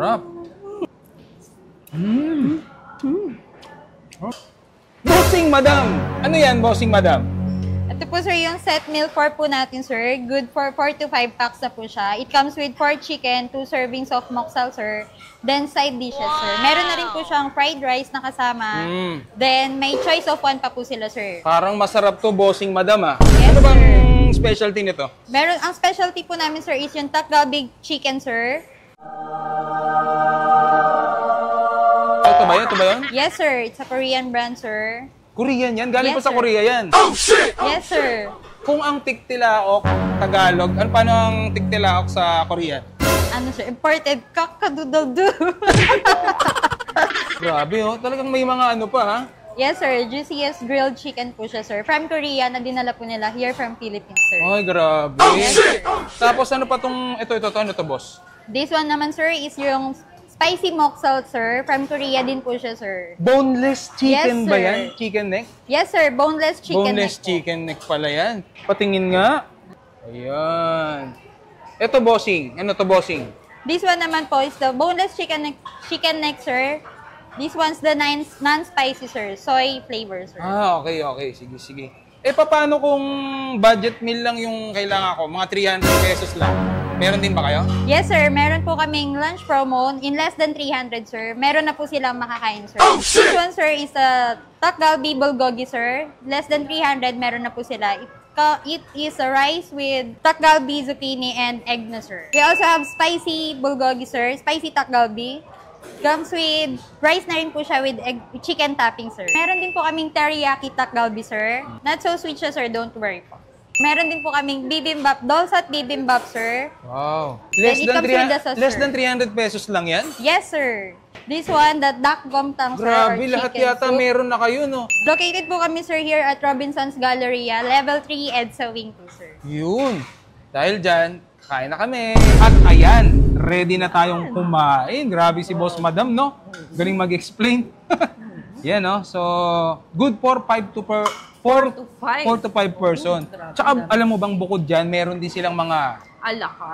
Sarap. Bossing Madam! Ano yan, Bossing Madam? Ito po sir, yung set meal 4 po natin sir. Good for 4 to 5 packs na po siya. It comes with 4 chicken, 2 servings of moksal sir. Then side dishes sir. Meron na rin po siyang fried rice na kasama. Then may choice of 1 pa po sila sir. Parang masarap to, Bossing Madam ah. Yes, ano bang sir. specialty nito? Meron, ang specialty po namin sir is yung Takgalbi chicken sir. Ito ba yun? Ito ba yun? Yes sir, it's a Korean brand sir. Korean yan? Galing Yes, pa sa sir. Korea yan. Yes sir. Kung ang tiktilaok, Tagalog, paano ang tiktilaok sa Korean? Ano sir, imported kakadudaldu. Grabe oh, talagang may mga ano pa ha? Yes sir, juiciest grilled chicken po siya sir. From Korea na dinala po nila here from Philippines sir. Ay, grabe. Yes sir. Tapos ano pa tong, ito, ano to boss? This one naman sir is yung spicy moksal sir. From Korea din po siya sir. Boneless chicken Yes, ba sir. yan? Chicken neck? Yes sir, boneless chicken Boneless neck po. chicken neck pala yan. Patingin nga. Ayan. Ito bossing. Ano to bossing? This one naman po is the boneless chicken neck sir. This one's the non-spicy sir, soy flavor sir. Ah, okay. Sige, sige. Paano kung budget meal lang yung kailangan ko? Mga 300 pesos lang. Meron din ba kayo? Yes sir, meron po kaming lunch promo in less than 300 sir. Meron na po silang makakain sir. This one sir is a Takgalbi bulgogi sir. Less than 300 meron na po sila. It is a rice with Takgalbi, zucchini, and egg na sir. We also have spicy bulgogi sir, spicy Takgalbi. Comes with rice na rin po siya with egg, chicken topping sir. Meron din po kaming teriyaki Takgalbi sir. Not so sweet siya sir, don't worry po. Meron din po kaming bibimbap, dolsat bibimbap sir. Wow. Then it comes with the sauce, Less sir. than 300 pesos lang yan? Yes sir. This one, the dak gomtang sir, or Grabe, lahat chicken yata soup. meron na kayo, no? Located po kami sir here at Robinson's Galleria, level 3 EDSA Wing 2 sir. Yun. Dahil dyan, kain na kami. At ayan, ready na tayong kumain. Grabe si Boss Madam, no? Galing mag-explain. Yan, no? So, good for 4 to 5 person. Tsaka, alam mo bang bukod dyan, meron din silang mga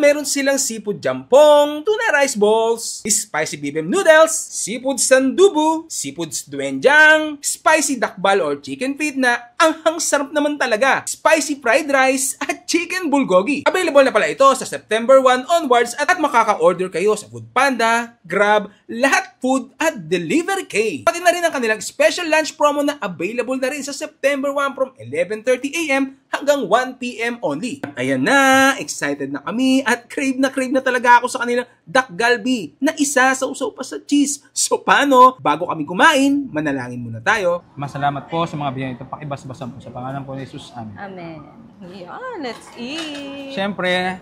Meron silang seafood jampong, tuna rice balls, spicy bibim noodles, seafood sandubu, seafood doenjang, spicy dakbal or chicken feet na ang sarap naman talaga, spicy fried rice at chicken bulgogi. Available na pala ito sa September 1 onwards at makaka-order kayo sa Foodpanda, Grab, Lahat Food at Delivery K. Pati na rin ang kanilang special lunch promo na available na rin sa September 1 from 11:30 AM hanggang 1 PM only. Ayan na, excited na kami at crave na talaga ako sa kanilang Takgalbi na isa sa usaw pa sa cheese. So paano? Bago kami kumain, manalangin muna tayo. Masalamat po sa mga bigyan ito. Pakibasbasan po sa pangalan po ni Jesus. Amen. Amen. Yeah, let's eat. Siyempre,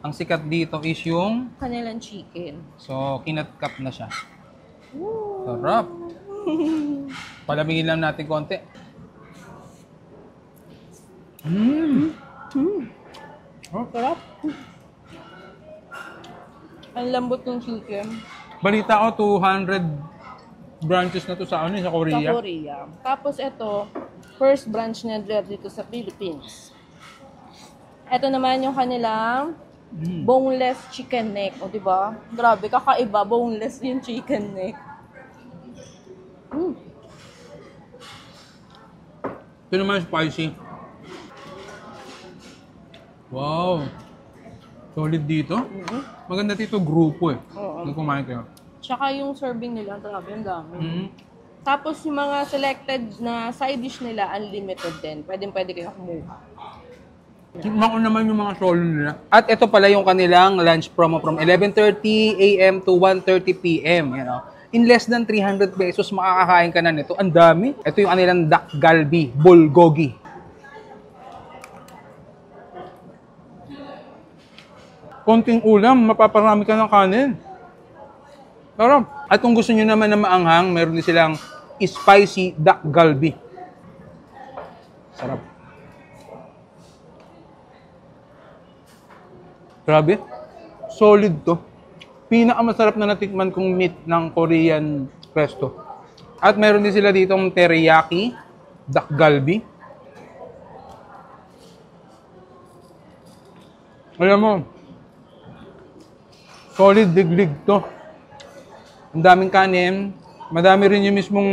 ang sikat dito is yung Kanilang chicken. so kinat-cut na siya. Sarap. Palamigin lang natin konti. Oh, sarap. Ang lambot ng chicken Balita ko 200 branches na to sa ano sa sa Korea. Korea. Tapos ito, first branch niya dito sa Philippines. Ito naman yung kanilang boneless chicken neck. O, diba? Grabe, kakaiba. Boneless yung chicken neck. Ito naman spicy. Wow. Solid dito. Maganda dito grupo eh. Oo. Nung kumain kayo. Tsaka yung serving nila, grabe, ang dami. Tapos yung mga selected na side dish nila, unlimited din. Pwede kayo kumuha. Tingnan ko naman yung mga solo nila. At ito pala yung kanilang lunch promo from 11:30 AM to 1:30 PM. You know? In less than 300 pesos makakakain ka na nito. Ang dami. Ito yung kanilang Takgalbi bulgogi. Konting ulam, mapaparami ka ng kanin. Sarap. At kung gusto nyo naman na maanghang, meron din silang spicy Takgalbi. Sarap. Grabe. Solid to. Pinakamasarap na natikman kong meat ng Korean resto. At meron din sila ditong teriyaki Takgalbi. Alam mo, solid diglig to. Ang daming kanin. Madami rin yung mismong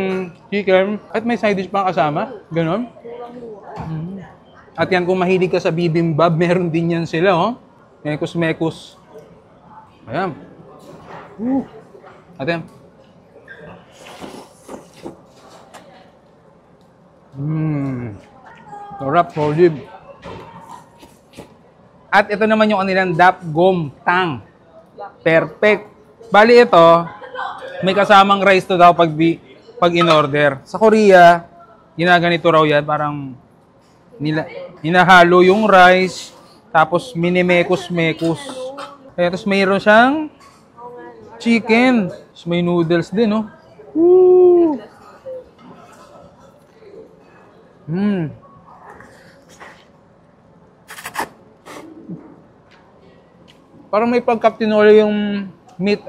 chicken. At may side dish pang kasama. Ganon. At yan, kung mahilig ka sa bibimbap, meron din yan sila, oh. Mekos-mekos. Ayan. At yan. Sarap, solid. At ito naman yung kanilang Dapgom Tang. Perfect. Bali ito, may kasamang rice to daw pag in-order. Sa Korea, ginaganito raw yan, parang hinahalo yung rice, tapos minimekos-mekos. Kaya tapos mayroon siyang chicken. Tapos may noodles din, no? Woo! Parang may pagkaptinole yung meat,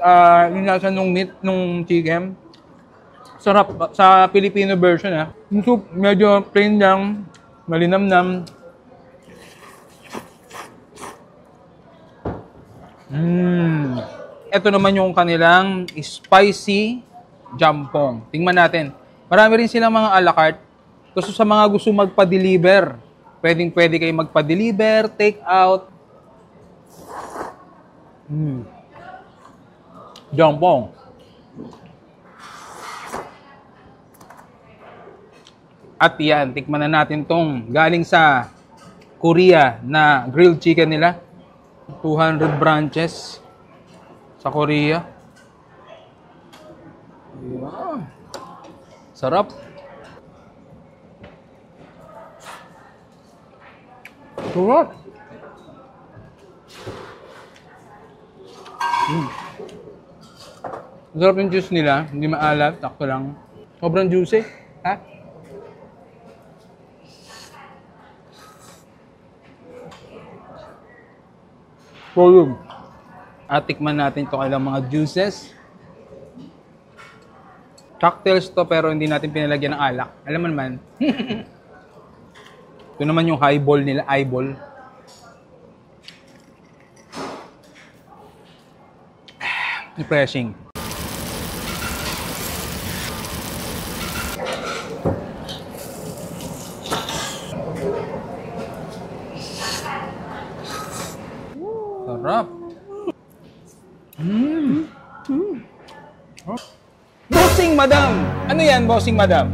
yung lasa nung meat, nung chicken. Sarap sa Filipino version, ha. Yung soup, medyo plain lang, malinamnam. Ito naman yung kanilang spicy jampong. Tingnan natin. Marami rin silang mga a la carte. Gusto sa mga gusto magpa-deliver. Pwede kayo magpa-deliver, take out. Jampong. At yan, tikman na natin tong galing sa Korea na grilled chicken nila. 200 branches sa Korea. Yeah. Sarap. Sarap. Sarap yung juice nila. Hindi maalat. Takto lang. Sobrang juicy. Ha? So yun. At tikman natin ito kailang mga juices. Cocktails to pero hindi natin pinalagyan ng alak. Alam mo naman. Ito naman yung highball nila. Eyeball. Refreshing. Sarap. Bossing Madam! Ano yan, Bossing Madam?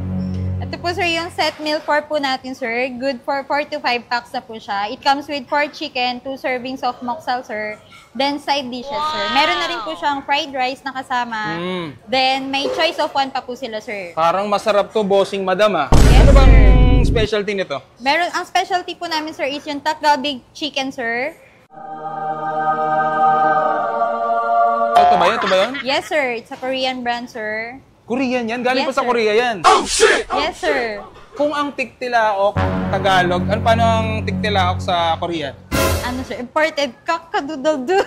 Ito po sir, yung set meal 4 po natin sir. Good for 4 to 5 packs na po siya. It comes with 4 chicken, 2 servings of moksal sir. Then side dishes sir. Meron na rin po siyang fried rice na kasama. Then may choice of 1 pa po sila sir. Parang masarap to, Bossing Madam, ah. Yes, Ano bang sir. specialty nito? Meron, ang specialty po namin sir is yung Takgalbi chicken sir. Ito ba yun? Ito ba yun? Yes sir, it's a Korean brand sir. Korean yan? Galing Yes, pa sa sir. Korea yan. Yes sir. Kung ang tiktilaok, Tagalog, ano paano ang tiktilaok sa Korean? Ano sir, imported kakadoodle-doo.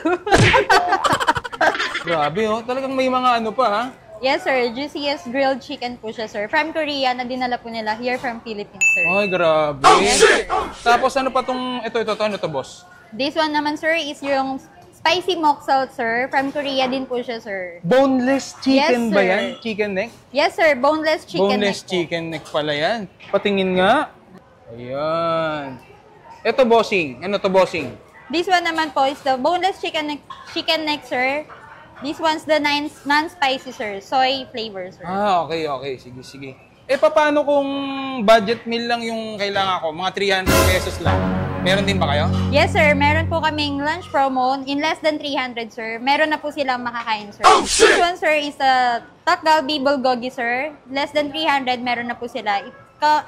Grabe, oh. Talagang may mga ano pa, ha? Yes sir, juiciest grilled chicken po siya sir. From Korea na dinala po nila here from Philippines sir. Ay, grabe. Yes sir. Tapos ano pa tong, ito, ano to, boss? This one naman sir is yung spicy moksal sir. From Korea din po siya sir. Boneless chicken Yes, ba sir. yan? Chicken neck? Yes sir, boneless chicken Boneless neck po. chicken neck pala yan. Patingin nga. Ayan. Ito, bossing. Ano to, bossing? This one naman po is the boneless chicken neck sir. This one's the non-spicy sir, soy flavor sir. Ah, okay. Sige. Eh, paano kung budget meal lang yung kailangan ko? Mga 300 pesos lang. Meron din ba kayo? Yes sir, meron po kaming lunch promo in less than 300 sir. Meron na po silang makakain sir. This one sir is a Takgalbi bulgogi sir. Less than 300 meron na po sila.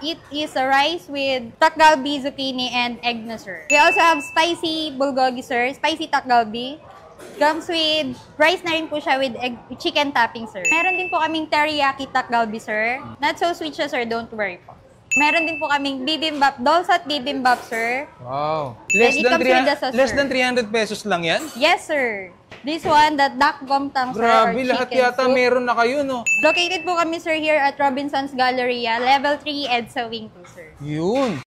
It is a rice with Takgalbi, zucchini, and egg na sir. We also have spicy bulgogi sir, spicy Takgalbi. Comes with rice na rin po siya with egg, chicken topping sir. Meron din po kaming teriyaki Takgalbi sir. Not so sweet siya sir, don't worry po. Meron din po kaming bibimbap, dolsat bibimbap sir. Wow. Then it comes with the sauce, Less sir. than 300 pesos lang yan? Yes sir. This one, the Dakgom Tang sir, or Grabe, lahat chicken yata soup. meron na kayo, no? Located po kami sir here at Robinson's Galleria, level 3 EDSA Wing 2 sir. Yun.